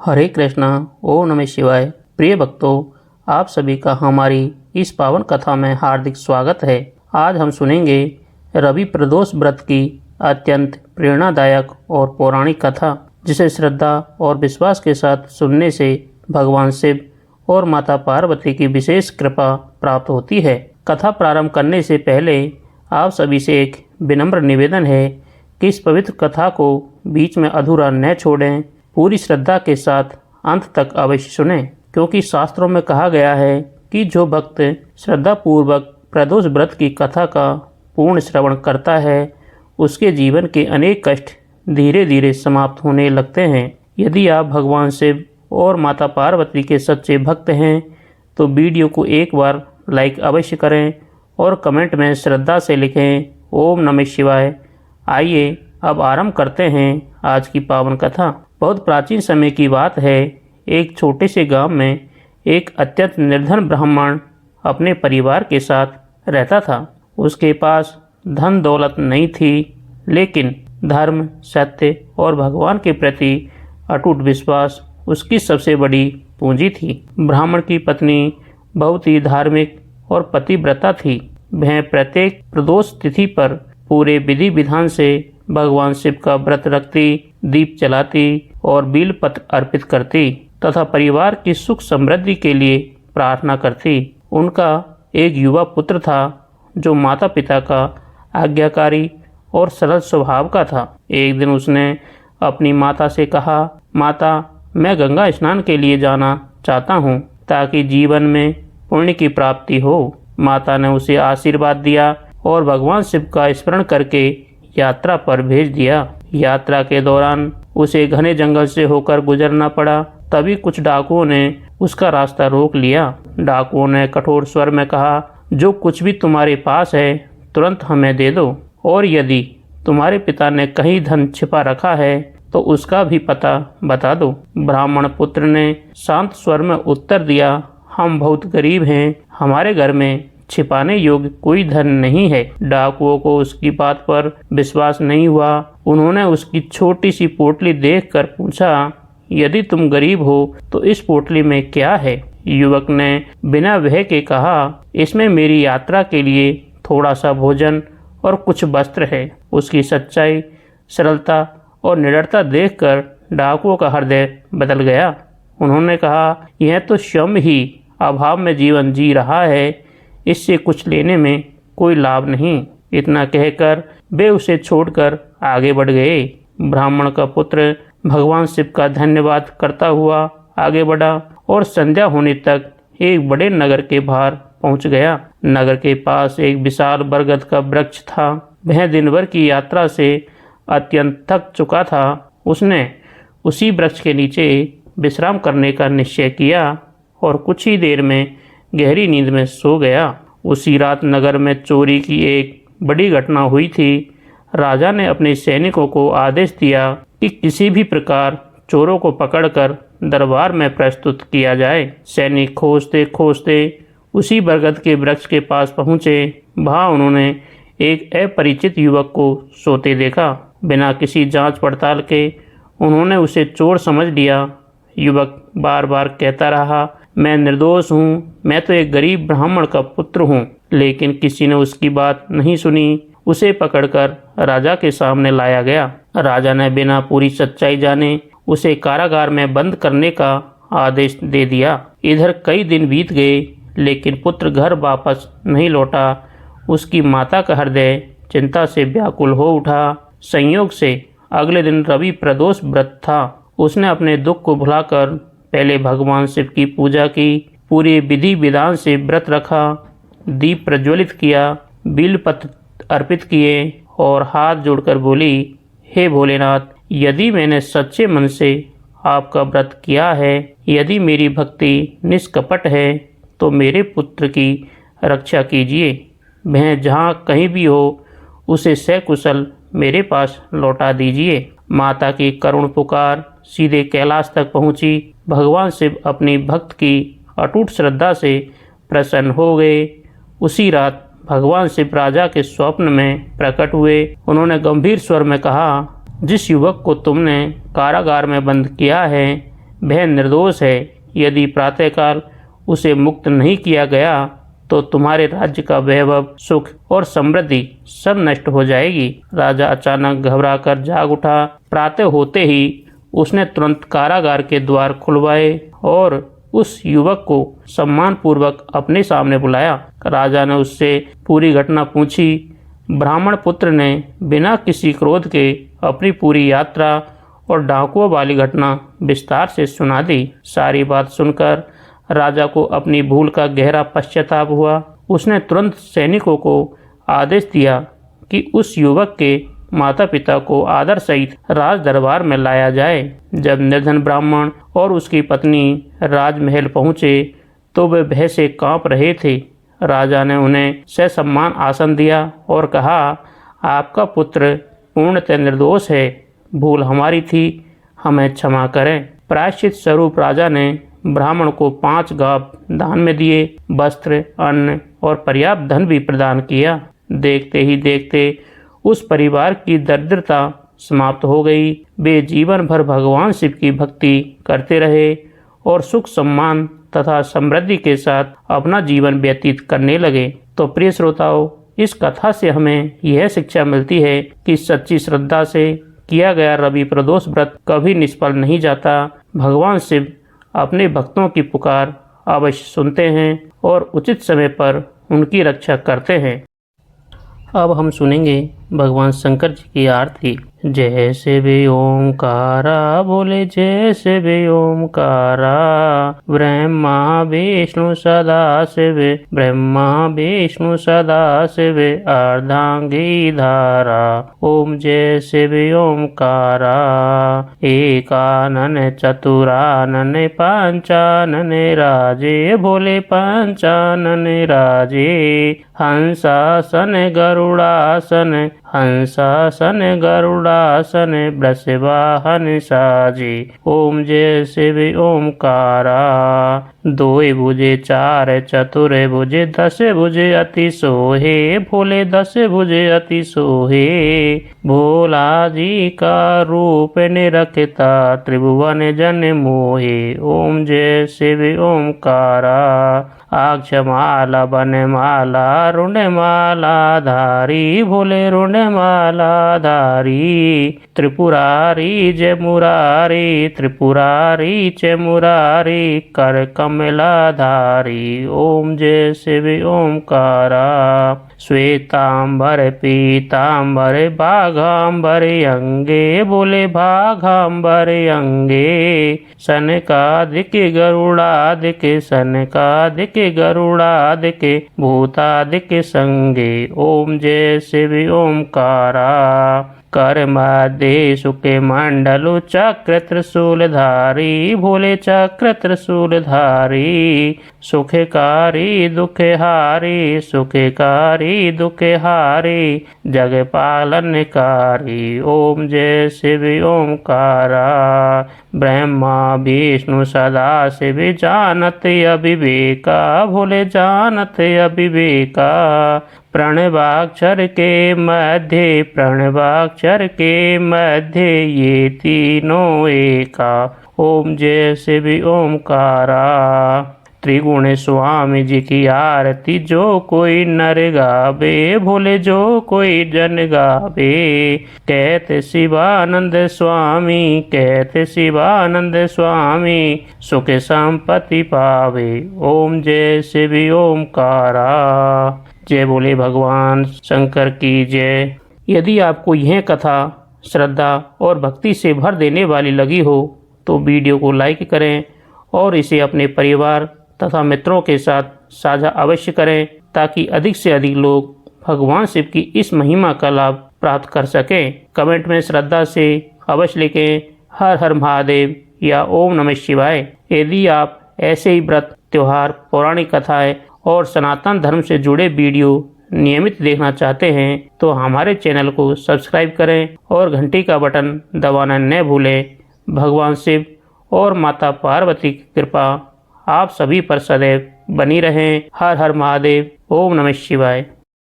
हरे कृष्णा। ओम नमः शिवाय। प्रिय भक्तों, आप सभी का हमारी इस पावन कथा में हार्दिक स्वागत है। आज हम सुनेंगे रवि प्रदोष व्रत की अत्यंत प्रेरणादायक और पौराणिक कथा, जिसे श्रद्धा और विश्वास के साथ सुनने से भगवान शिव और माता पार्वती की विशेष कृपा प्राप्त होती है। कथा प्रारंभ करने से पहले आप सभी से एक विनम्र निवेदन है कि इस पवित्र कथा को बीच में अधूरा न छोड़ें। पूरी श्रद्धा के साथ अंत तक अवश्य सुनें, क्योंकि शास्त्रों में कहा गया है कि जो भक्त श्रद्धा पूर्वक प्रदोष व्रत की कथा का पूर्ण श्रवण करता है, उसके जीवन के अनेक कष्ट धीरे धीरे समाप्त होने लगते हैं। यदि आप भगवान शिव और माता पार्वती के सच्चे भक्त हैं तो वीडियो को एक बार लाइक अवश्य करें और कमेंट में श्रद्धा से लिखें ओम नमः शिवाय। आइए अब आरंभ करते हैं आज की पावन कथा। बहुत प्राचीन समय की बात है। एक छोटे से गांव में एक अत्यंत निर्धन ब्राह्मण अपने परिवार के साथ रहता था। उसके पास धन दौलत नहीं थी, लेकिन धर्म, सत्य और भगवान के प्रति अटूट विश्वास उसकी सबसे बड़ी पूंजी थी। ब्राह्मण की पत्नी बहुत ही धार्मिक और पतिव्रता थी। वह प्रत्येक प्रदोष तिथि पर पूरे विधि विधान से भगवान शिव का व्रत रखती, दीप जलाती और बेलपत्र अर्पित करती तथा परिवार की सुख समृद्धि के लिए प्रार्थना करती। उनका एक युवा पुत्र था जो माता पिता का आज्ञाकारी और सरल स्वभाव का था। एक दिन उसने अपनी माता से कहा, माता, मैं गंगा स्नान के लिए जाना चाहता हूँ ताकि जीवन में पुण्य की प्राप्ति हो। माता ने उसे आशीर्वाद दिया और भगवान शिव का स्मरण करके यात्रा पर भेज दिया। यात्रा के दौरान उसे घने जंगल से होकर गुजरना पड़ा। तभी कुछ डाकुओं ने उसका रास्ता रोक लिया। डाकुओं ने कठोर स्वर में कहा, जो कुछ भी तुम्हारे पास है तुरंत हमें दे दो, और यदि तुम्हारे पिता ने कहीं धन छिपा रखा है तो उसका भी पता बता दो। ब्राह्मण पुत्र ने शांत स्वर में उत्तर दिया, हम बहुत गरीब हैं, हमारे घर में छिपाने योग्य कोई धन नहीं है। डाकुओं को उसकी बात पर विश्वास नहीं हुआ। उन्होंने उसकी छोटी सी पोटली देखकर पूछा, यदि तुम गरीब हो तो इस पोटली में क्या है? युवक ने बिना भय के कहा, इसमें मेरी यात्रा के लिए थोड़ा सा भोजन और कुछ वस्त्र है। उसकी सच्चाई, सरलता और निडरता देखकर डाकुओं का हृदय बदल गया। उन्होंने कहा, यह तो स्वयं ही अभाव में जीवन जी रहा है, इससे कुछ लेने में कोई लाभ नहीं। इतना कहकर वे उसे छोड़कर आगे बढ़ गए। ब्राह्मण का पुत्र भगवान शिव का धन्यवाद करता हुआ आगे बढ़ा और संध्या होने तक एक बड़े नगर के बाहर पहुंच गया। नगर के पास एक विशाल बरगद का वृक्ष था। वह दिन भर की यात्रा से अत्यंत थक चुका था। उसने उसी वृक्ष के नीचे विश्राम करने का निश्चय किया और कुछ ही देर में गहरी नींद में सो गया। उसी रात नगर में चोरी की एक बड़ी घटना हुई थी। राजा ने अपने सैनिकों को आदेश दिया कि किसी भी प्रकार चोरों को पकड़कर दरबार में प्रस्तुत किया जाए। सैनिक खोजते खोजते उसी बरगद के वृक्ष के पास पहुंचे। वहां उन्होंने एक अपरिचित युवक को सोते देखा। बिना किसी जांच पड़ताल के उन्होंने उसे चोर समझ लिया। युवक बार बार कहता रहा, मैं निर्दोष हूँ, मैं तो एक गरीब ब्राह्मण का पुत्र हूँ। लेकिन किसी ने उसकी बात नहीं सुनी। उसे पकड़कर राजा के सामने लाया गया। राजा ने बिना पूरी सच्चाई जाने उसे कारागार में बंद करने का आदेश दे दिया। इधर कई दिन बीत गए, लेकिन पुत्र घर वापस नहीं लौटा। उसकी माता का हृदय चिंता से व्याकुल हो उठा। संयोग से अगले दिन रवि प्रदोष व्रत था। उसने अपने दुख को भुलाकर पहले भगवान शिव की पूजा की, पूरे विधि विधान से व्रत रखा, दीप प्रज्वलित किया, बेलपत्र अर्पित किए और हाथ जोड़कर बोली, हे भोलेनाथ, यदि मैंने सच्चे मन से आपका व्रत किया है, यदि मेरी भक्ति निष्कपट है, तो मेरे पुत्र की रक्षा कीजिए। वह जहाँ कहीं भी हो उसे सकुशल मेरे पास लौटा दीजिए। माता की करुण पुकार सीधे कैलाश तक पहुंची। भगवान शिव अपनी भक्त की अटूट श्रद्धा से प्रसन्न हो गए। उसी रात भगवान शिव राजा के स्वप्न में प्रकट हुए। उन्होंने गंभीर स्वर में कहा, जिस युवक को तुमने कारागार में बंद किया है, वह निर्दोष है। यदि प्रातःकाल उसे मुक्त नहीं किया गया तो तुम्हारे राज्य का वैभव, सुख और समृद्धि सब नष्ट हो जाएगी। राजा अचानक घबराकर जाग उठा। प्रातः होते ही उसने तुरंत कारागार के द्वार खुलवाए और उस युवक को सम्मान पूर्वक अपने सामने बुलाया। राजा ने उससे पूरी घटना पूछी। ब्राह्मण पुत्र ने बिना किसी क्रोध के अपनी पूरी यात्रा और डाकुओं वाली घटना विस्तार से सुना दी। सारी बात सुनकर राजा को अपनी भूल का गहरा पश्चाताप हुआ। उसने तुरंत सैनिकों को आदेश दिया कि उस युवक के माता पिता को आदर सहित राज दरबार में लाया जाए। जब निर्धन ब्राह्मण और उसकी पत्नी राजमहल पहुँचे तो वे भय से कांप रहे थे। राजा ने उन्हें ससम्मान आसन दिया और कहा, आपका पुत्र पूर्णतः निर्दोष है। भूल हमारी थी, हमें क्षमा करें। प्रायश्चित स्वरूप राजा ने ब्राह्मण को 5 गाव दान में दिए, वस्त्र, अन्न और पर्याप्त धन भी प्रदान किया। देखते ही देखते उस परिवार की दरिद्रता समाप्त हो गई। वे जीवन भर भगवान शिव की भक्ति करते रहे और सुख, सम्मान तथा समृद्धि के साथ अपना जीवन व्यतीत करने लगे। तो प्रिय श्रोताओ, इस कथा से हमें यह शिक्षा मिलती है कि सच्ची श्रद्धा से किया गया रवि प्रदोष व्रत कभी निष्फल नहीं जाता। भगवान शिव अपने भक्तों की पुकार अवश्य सुनते हैं और उचित समय पर उनकी रक्षा करते हैं। अब हम सुनेंगे भगवान शंकर जी की आरती। जय शिव ओंकारा, बोले जय शिव ओंकारा। ब्रह्मा विष्णु सदा शिव, ब्रह्मा विष्णु सदा शिव। अर्धांगी धारा, ओम जय शिव ओंकारा। एकानन चतुरानन पंचानन राजे, बोले पंचानन राजे। हंसासन गरुड़ासन, हंसासन गरुड़ासन। वृषवाहन साजे, ओम जय शिव ओंकारा। 2 भुजे 4 चतुर भुजे, 10 भुजे अति सोहे, भोले 10 भुजे अति सोहे। भोला जी का रूप निरखता, त्रिभुवन जन मोहे। ओम जय शिव ओंकारा। अक्षमाला बनमाला, रुंडमाला धारी, भोले रुंडमाला धारी। त्रिपुरारी जय मुरारी, त्रिपुरारी जय मुरारी। कर कमला धारी, ओम जय शिव ओंकारा। श्वेतांबर पीतांबर, बाघांबर अंगे, बोले बाघांबर अंगे। सनकादिक गरुड़ादिक, सनकादिक गरुड़ादिक। भूतादिक संगे, ओम जय शिव ओंकारा। कर मध्य सुके मंडलु, चक्र त्रिशूलधारी, भोले चक्र त्रिशूलधारी। सुखकारी दुखहारी, सुखकारी दुखहारी। जग पालनकारी, ओम जय शिव ओंकारा। ब्रह्मा विष्णु सदा शिव, जानत अविवेका, भोले जानत अविवेका। प्रणवाक्षर के मध्य, प्रणवाक्षर के मध्य, ये तीनों एका। ओम जय शिव ओंकारा। त्रिगुण स्वामी जी की आरती, जो कोई नर गावे, भोले जो कोई जन गावे। कहते शिवानंद स्वामी, कहते शिवानंद स्वामी। सुख संपत्ति पावे, ओम जय शिव ओंकारा। जय बोले भगवान शंकर की जय। यदि आपको यह कथा श्रद्धा और भक्ति से भर देने वाली लगी हो तो वीडियो को लाइक करें और इसे अपने परिवार तथा मित्रों के साथ साझा अवश्य करें, ताकि अधिक से अधिक लोग भगवान शिव की इस महिमा का लाभ प्राप्त कर सकें। कमेंट में श्रद्धा से अवश्य लिखें हर हर महादेव या ओम नमः शिवाय। यदि आप ऐसे ही व्रत, त्योहार, पौराणिक कथाएं और सनातन धर्म से जुड़े वीडियो नियमित देखना चाहते हैं तो हमारे चैनल को सब्सक्राइब करें और घंटी का बटन दबाना न भूलें। भगवान शिव और माता पार्वती की कृपा आप सभी पर सदैव बनी रहें। हर हर महादेव। ओम नमः शिवाय।